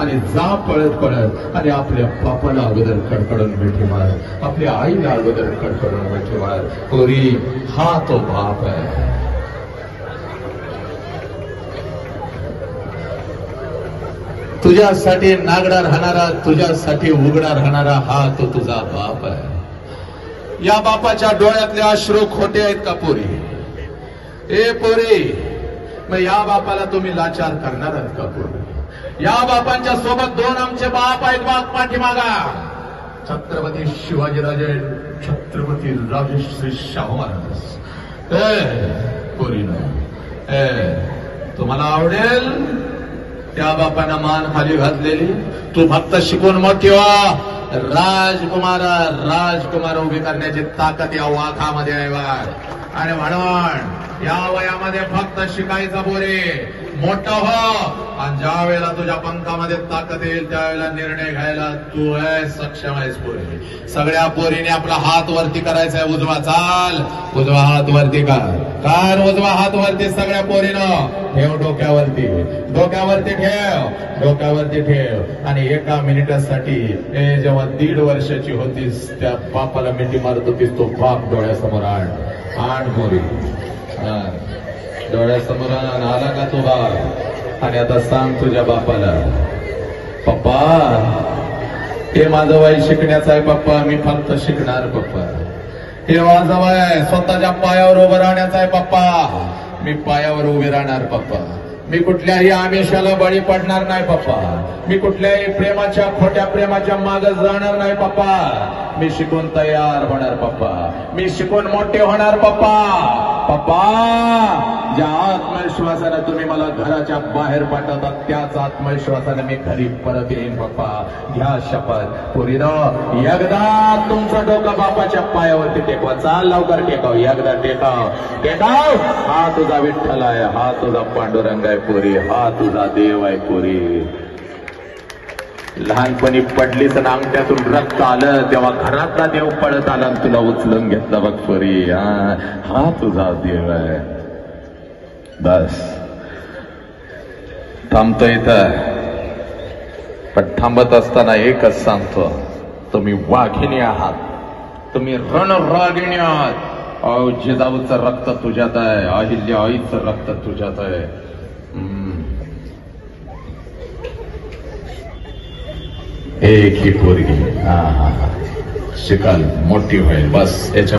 आणि जा पळत पळत आणि आपल्या बापाला अगोदर कडकडून मिठी मार, आपल्या आईला अगोदर कडकडून मिठी मार. पोरी, हा तो बाप आहे. तुझ्यासाठी नागडा राहणारा, तुझ्यासाठी उघडा राहणारा हा तो तुझा बाप आहे. या बापाच्या डोळ्यातले अश्रू खोटे आहेत का पोरी? ए पोरी, मग या बापाला तुम्ही लाचार करणार आहात का पोरी? या बापांच्या सोबत दोन आमचे बाप आहेत बाप पाठीमागा. छत्रपती शिवाजीराजे, छत्रपती राजश्री शाहू महाराज. पोरीनो, तुम्हाला आवडेल त्या बापांना मान खाली घातलेली? तू फक्त शिकून मोठी व्हा. राजकुमार उभी करण्याची ताकद या वाघामध्ये आहे बा. आणि म्हणून या वयामध्ये फक्त शिकायचं पोरे, मोठं हो. आणि ज्या वेळेला तुझ्या पंखामध्ये ताकद येईल त्यावेळेला निर्णय घ्यायला तू आहे सक्षम आहेस पोरी. सगळ्या पोरीने आपला हात वरती करायचा आहे. उजवा चाल, उजवा हात वरती कर, उजवा हात वरती. सगळ्या पोरीनं ठेव डोक्यावरती, डोक्यावरती ठेव, डोक्यावरती ठेव. आणि एका मिनिटासाठी जेव्हा 1.5 वर्षाची होतीस त्या बापाला मिठी मारत होतीस, तो बाप डोळ्यासमोर आण पोरी, डोळ्यासमोर आला का तो बाप? आणि आता सांग तुझ्या बापाला, पप्पा हे माझं वय शिकण्याचं आहे पप्पा, मी फक्त शिकणार पप्पा. हे माझं वय आहे स्वतःच्या पायावर उभं राहण्याचं आहे पप्पा, मी पायावर उभे राहणार पप्पा. मी कुठल्याही आमिषाला बळी पडणार नाही पप्पा. मी कुठल्याही प्रेमाच्या, खोट्या प्रेमाच्या मागे जाणार नाही पप्पा. मी शिकून तयार होणार पप्पा, मी शिकून मोठे होणार पप्पा. पप्पा, ज्या आत्मविश्वासाने तुम्ही मला घराच्या बाहेर पाठवतात त्याच आत्मविश्वासाने मी घरी परत येईन पप्पा. घ्या शपथ पोरीनो, एकदा तुमचं डोकं बापाच्या पायावरती टेकवा. चाल लवकर टेकाव, एकदा टेकाव, टेकाव. हा तुझा विठ्ठल आहे, हा तुझा पांडुरंग आहे पोरी, हा तुझा देव आहे पोरी. लहानपणी पडलीच ना अंगठ्यातून रक्त आलं तेव्हा घरातला देव पळत आला आणि तुला उचलून घेतलं बघ पोरी. हा तुझा देव आहे. बस थांबतो इथं, पण थांबत असताना एकच सांगतो, तुम्ही वाघिणी आहात, तुम्ही रणरागिणी आहात. जिजाऊचं रक्त तुझ्यात आहे, अहिल्या आईचं रक्त तुझ्यात आहे. एक ही पोरगी शिकाल, मोठी होईल, बस याच्या